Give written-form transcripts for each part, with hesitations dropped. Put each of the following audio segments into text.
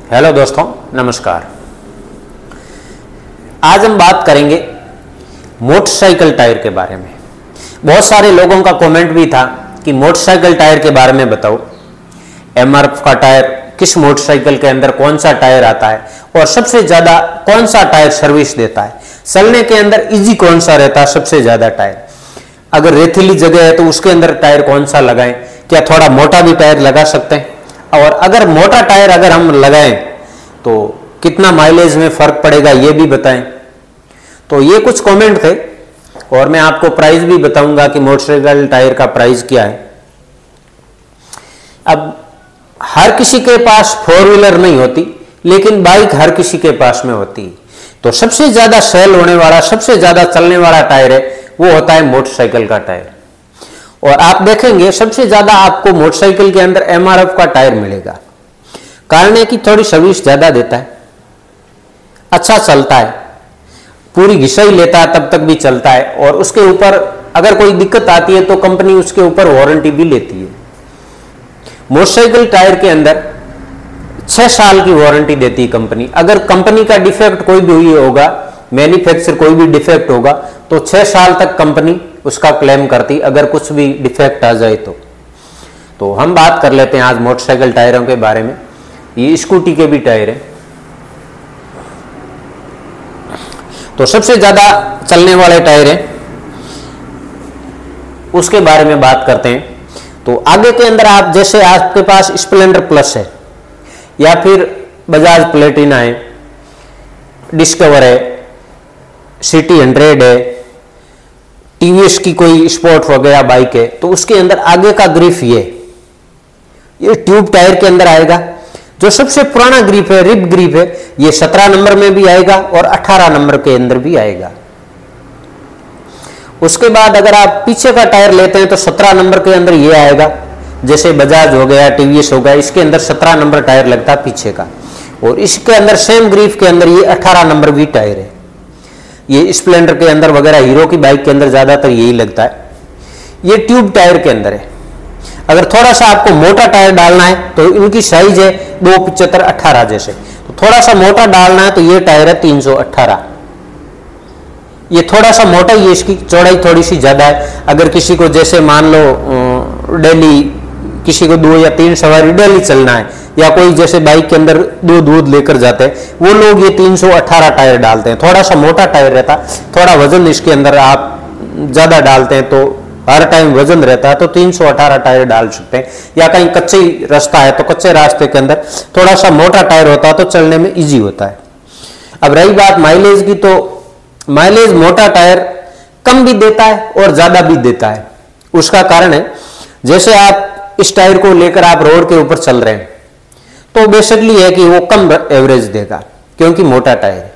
Hello दोस्तों, नमस्कार। आज हम बात करेंगे मोटरसाइकिल टायर के बारे में। बहुत सारे लोगों का कमेंट भी था कि मोटरसाइकिल टायर के बारे में बताओ, एमआरएफ का टायर किस मोटरसाइकिल के अंदर कौन सा टायर आता है और सबसे ज्यादा कौन सा टायर सर्विस देता है, चलने के अंदर इजी कौन सा रहता है सबसे ज्यादा टायर, अगर रेतीली जगह है तो उसके अंदर टायर कौन सा लगाएं, क्या थोड़ा मोटा भी टायर लगा सकते हैं, और अगर मोटा टायर अगर हम लगाएं तो कितना माइलेज में फर्क पड़ेगा ये भी बताएं। तो ये कुछ कमेंट थे और मैं आपको प्राइस भी बताऊंगा कि मोटरसाइकिल टायर का प्राइस क्या है। अब हर किसी के पास फोर व्हीलर नहीं होती, लेकिन बाइक हर किसी के पास में होती है। तो सबसे ज्यादा सेल होने वाला, सबसे ज्यादा चलने वाला टायर है वो होता है मोटरसाइकिल का टायर। और आप देखेंगे सबसे ज्यादा आपको मोटरसाइकिल के अंदर एमआरएफ का टायर मिलेगा। कारण है कि थोड़ी सर्विस ज्यादा देता है, अच्छा चलता है, पूरी घिसाई लेता है तब तक भी चलता है, और उसके ऊपर अगर कोई दिक्कत आती है तो कंपनी उसके ऊपर वारंटी भी लेती है। मोटरसाइकिल टायर के अंदर 6 साल की वारंटी देती है कंपनी। अगर कंपनी का डिफेक्ट कोई भी होगा, मैन्युफैक्चर कोई भी डिफेक्ट होगा, तो 6 साल तक कंपनी उसका क्लेम करती अगर कुछ भी डिफेक्ट आ जाए तो हम बात कर लेते हैं आज मोटरसाइकिल टायरों के बारे में। ये स्कूटी के भी टायर है। तो सबसे ज्यादा चलने वाले टायर है उसके बारे में बात करते हैं। तो आगे के अंदर आप जैसे आपके पास स्प्लेंडर प्लस है या फिर बजाज प्लेटिना है, डिस्कवर है, सिटी 100 है, टीवीएस की कोई स्पोर्ट वगैरह बाइक है, तो उसके अंदर आगे का ग्रिप ये ट्यूब टायर के अंदर आएगा। जो सबसे पुराना ग्रिप है, रिब ग्रिप है, ये 17 नंबर में भी आएगा और 18 नंबर के अंदर भी आएगा। उसके बाद अगर आप पीछे का टायर लेते हैं तो 17 नंबर के अंदर ये आएगा। जैसे बजाज हो गया, टीवीएस हो गया, इसके अंदर 17 नंबर टायर लगता है पीछे का, और इसके अंदर सेम ग्रिप के अंदर ये 18 नंबर भी टायर है। ये स्प्लेंडर के अंदर वगैरह, हीरो की बाइक के अंदर ज्यादातर यही लगता है। ये ट्यूब टायर के अंदर है। अगर थोड़ा सा आपको मोटा टायर डालना है तो इनकी साइज है 275 18 जैसे, तो थोड़ा सा मोटा डालना है तो ये टायर है 318। ये थोड़ा सा मोटा ही है, इसकी चौड़ाई थोड़ी सी ज्यादा है। अगर किसी को जैसे मान लो डेली किसी को 2 या 3 सवारी डेली चलना है, या कोई जैसे बाइक के अंदर दूध लेकर जाते हैं, वो लोग ये 318 टायर डालते हैं। थोड़ा सा मोटा टायर रहता, थोड़ा वजन इसके अंदर आप ज्यादा डालते हैं तो हर टाइम वजन रहता है, तो 318 टायर डाल सकते हैं। या कहीं कच्चे रास्ता है तो कच्चे रास्ते के अंदर थोड़ा सा मोटा टायर होता है तो चलने में इजी होता है। अब रही बात माइलेज की, तो माइलेज मोटा टायर कम भी देता है और ज्यादा भी देता है। उसका कारण है जैसे आप इस टायर को लेकर आप रोड के ऊपर चल रहे हैं तो बेसिकली है कि वो कम एवरेज देगा क्योंकि मोटा टायर है।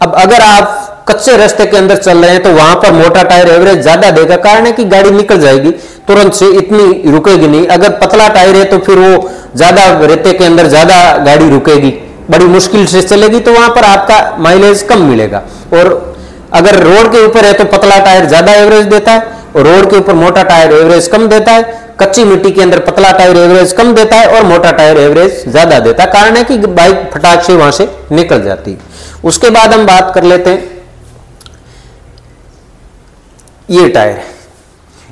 अब अगर आप कच्चे रास्ते के अंदर चल रहे हैं तो वहां पर मोटा टायर एवरेज ज्यादा देगा। कारण है कि गाड़ी निकल जाएगी तुरंत से, इतनी रुकेगी नहीं। अगर पतला टायर है तो फिर वो ज्यादा रेते के अंदर ज्यादा गाड़ी रुकेगी, बड़ी मुश्किल से चलेगी, तो वहां पर आपका माइलेज कम मिलेगा। और अगर रोड के ऊपर है तो पतला टायर ज्यादा एवरेज देता है और रोड के ऊपर मोटा टायर एवरेज कम देता है। कच्ची मिट्टी के अंदर पतला टायर एवरेज कम देता है और मोटा टायर एवरेज ज्यादा देता है। कारण है कि बाइक फटाक से वहां से निकल जाती है। उसके बाद हम बात कर लेते हैं ये टायर,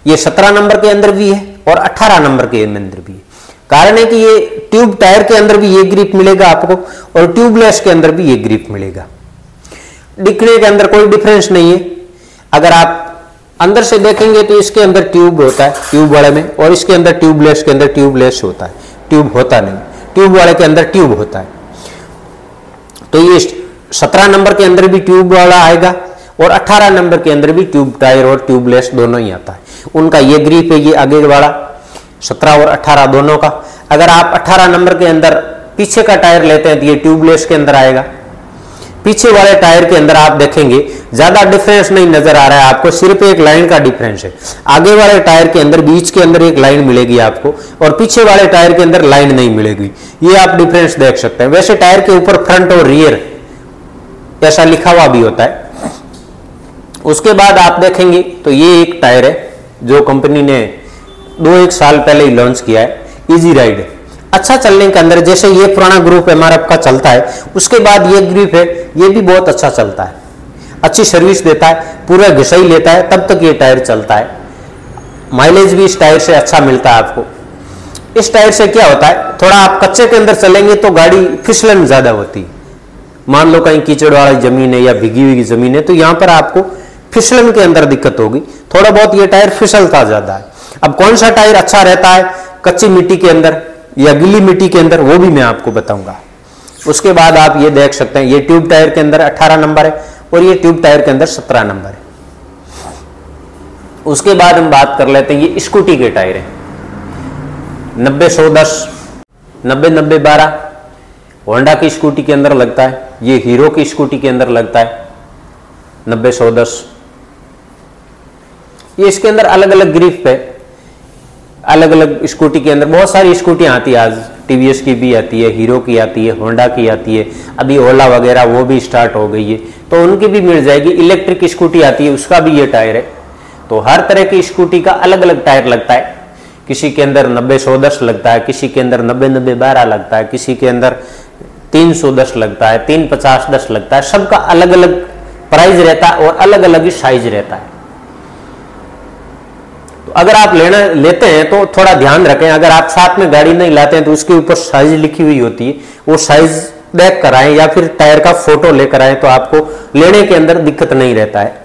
ये 17 नंबर के अंदर भी है और 18 नंबर के अंदर भी है। कारण है कि ये ट्यूब टायर के अंदर भी ये ग्रिप मिलेगा आपको और ट्यूबलेस के अंदर भी ये ग्रिप मिलेगा। दिखने के अंदर कोई डिफरेंस नहीं है। अगर आप अंदर से देखेंगे तो इसके अंदर ट्यूब होता है, ट्यूब वाले में, और इसके अंदर ट्यूबलेस के अंदर ट्यूबलेस होता है, ट्यूब होता नहीं। ट्यूब वाले के अंदर ट्यूब होता है। तो ये 17 नंबर के अंदर भी ट्यूब वाला आएगा और 18 नंबर के अंदर भी ट्यूब टायर और ट्यूबलेस दोनों ही आता है। उनका ये ग्रिप है, ये आगे वाला 17 और 18 दोनों का। अगर आप 18 नंबर के अंदर पीछे का टायर लेते हैं तो ये ट्यूबलेस के अंदर आएगा। पीछे वाले टायर के अंदर आप देखेंगे ज्यादा डिफरेंस नहीं नजर आ रहा है आपको, सिर्फ एक लाइन का डिफरेंस है। आगे वाले टायर के अंदर बीच के अंदर एक लाइन मिलेगी आपको और पीछे वाले टायर के अंदर लाइन नहीं मिलेगी। ये आप डिफरेंस देख सकते हैं। वैसे टायर के ऊपर फ्रंट और रियर ऐसा लिखा हुआ भी होता है। उसके बाद आप देखेंगे तो ये एक टायर है जो कंपनी ने 2-1 साल पहले ही लॉन्च किया है, इजी राइड। अच्छा चलने के अंदर, जैसे ये पुराना ग्रुप MRF का चलता है, उसके बाद ये ग्रुप है, ये भी बहुत अच्छा चलता है, अच्छी सर्विस देता है, पूरा घिसाई लेता है, तब तक ये टायर चलता है। माइलेज भी इस टायर से अच्छा मिलता है आपको। इस टायर से क्या होता है, थोड़ा आप कच्चे के अंदर चलेंगे तो गाड़ी फिसलन ज्यादा होती है। मान लो कहीं कीचड़ वाली जमीन है या भीगी हुई जमीन है, तो यहां पर आपको फिसलन के अंदर दिक्कत होगी, थोड़ा बहुत ये टायर फिसलता ज्यादा है। अब कौन सा टायर अच्छा रहता है कच्ची मिट्टी के अंदर या गीली मिट्टी के अंदर, वो भी मैं आपको बताऊंगा। उसके बाद आप ये देख सकते हैं, ये ट्यूब टायर के अंदर 18 नंबर है और ये ट्यूब टायर के अंदर 17 नंबर है। उसके बाद हम बात कर लेते हैं, ये स्कूटी के टायर है, 90-110, 90-90-12 होंडा की स्कूटी के अंदर लगता है, ये हीरो की स्कूटी के अंदर लगता है 90-110। ये इसके अंदर अलग अलग ग्रिप पे, अलग अलग स्कूटी के अंदर बहुत सारी स्कूटियां आती है आज, टीवीएस की भी आती है, हीरो की आती है, होंडा की आती है, अभी ओला वगैरह वो भी स्टार्ट हो गई है, तो उनकी भी मिल जाएगी। इलेक्ट्रिक स्कूटी आती है, उसका भी ये टायर है। तो हर तरह की स्कूटी का अलग अलग टायर लगता है, किसी के अंदर 90-110 लगता है, किसी के अंदर 90-90-12 लगता है, किसी के अंदर 310 लगता है, 350-10 लगता है। सबका अलग अलग प्राइस रहता है और अलग अलग ही साइज रहता है। तो अगर आप लेते हैं तो थोड़ा ध्यान रखें, अगर आप साथ में गाड़ी नहीं लाते हैं तो उसके ऊपर साइज लिखी हुई होती है, वो साइज देख कर आए या फिर टायर का फोटो लेकर आए, तो आपको लेने के अंदर दिक्कत नहीं रहता है।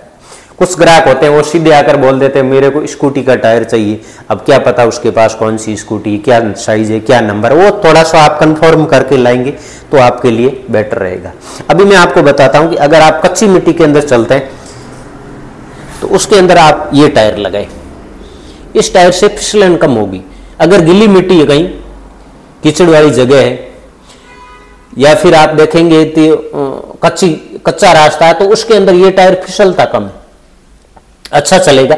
कुछ ग्राहक होते हैं वो सीधे आकर बोल देते हैं मेरे को स्कूटी का टायर चाहिए, अब क्या पता उसके पास कौन सी स्कूटी, क्या साइज है, क्या नंबर, वो थोड़ा सा आप कंफर्म करके लाएंगे तो आपके लिए बेटर रहेगा। अभी मैं आपको बताता हूं कि अगर आप कच्ची मिट्टी के अंदर चलते हैं तो उसके अंदर आप ये टायर लगाए, इस टायर से फिसलन कम होगी। अगर गीली मिट्टी है, कहीं कीचड़ वाली जगह है, या फिर आप देखेंगे तो कच्चा रास्ता है, तो उसके अंदर ये टायर फिसलता कम है, अच्छा चलेगा।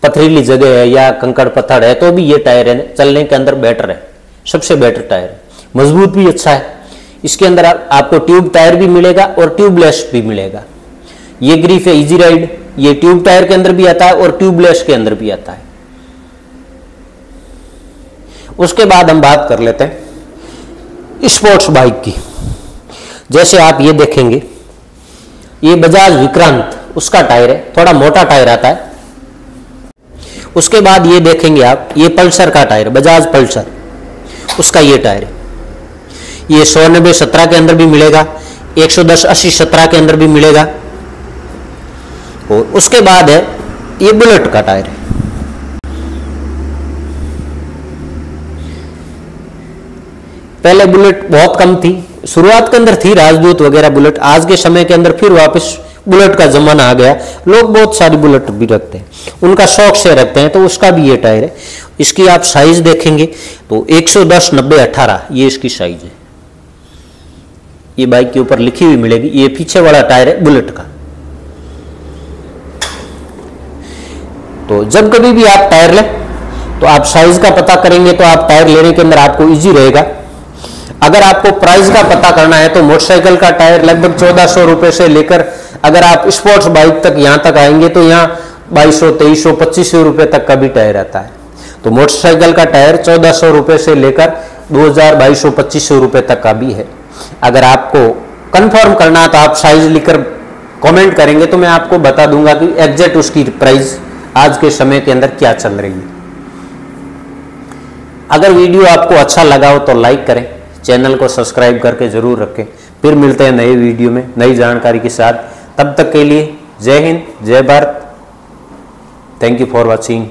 पथरीली जगह है या कंकड़ पत्थर है तो भी ये टायर है चलने के अंदर बेटर है, सबसे बेटर टायर है, मजबूत भी अच्छा है। इसके अंदर आपको ट्यूब टायर भी मिलेगा और ट्यूबलेस भी मिलेगा। ये ग्रिप है इजी राइड, ये ट्यूब टायर के अंदर भी आता है और ट्यूबलेस के अंदर भी आता है। उसके बाद हम बात कर लेते हैं स्पोर्ट्स बाइक की। जैसे आप ये देखेंगे, ये बजाज विक्रांत उसका टायर है, थोड़ा मोटा टायर आता है। उसके बाद ये देखेंगे आप, ये पल्सर का टायर, बजाज पल्सर, उसका ये टायर है। ये 100-90-17 के अंदर भी मिलेगा, 110-80-17 के अंदर भी मिलेगा। और उसके बाद है ये बुलेट का टायर है। पहले बुलेट बहुत कम थी, शुरुआत के अंदर थी राजदूत वगैरह बुलेट, आज के समय के अंदर फिर वापस बुलेट का जमाना आ गया। लोग बहुत सारी बुलेट भी रखते हैं, उनका शौक से रखते हैं, तो उसका भी ये टायर है। इसकी आप साइज देखेंगे तो 110-90-18 ये इसकी साइज है। ये बाइक के ऊपर लिखी हुई मिलेगी, ये पीछे वाला टायर है बुलेट का। तो जब कभी भी आप टायर लें तो आप साइज का पता करेंगे तो आप टायर लेने के अंदर आपको इजी रहेगा। अगर आपको प्राइस का पता करना है तो मोटरसाइकिल का टायर लगभग 1400 रुपए से लेकर, अगर आप स्पोर्ट्स बाइक तक यहां तक आएंगे तो यहाँ 2200, 2300, 2500 रुपए तक का भी टायर आता है। तो मोटरसाइकिल का टायर 1400 रुपए से लेकर 2000, 2200, 2500 रुपए तक का भी है। अगर आपको कंफर्म करना है तो आप साइज लिखकर कमेंट करेंगे तो मैं आपको बता दूंगा कि एग्जैक्ट उसकी प्राइस आज के समय के अंदर क्या चल रही है। अगर वीडियो आपको अच्छा लगा हो तो लाइक करें, चैनल को सब्सक्राइब करके जरूर रखें। फिर मिलते हैं नए वीडियो में नई जानकारी के साथ। तब तक के लिए जय हिंद, जय Bharat. Thank you for watching.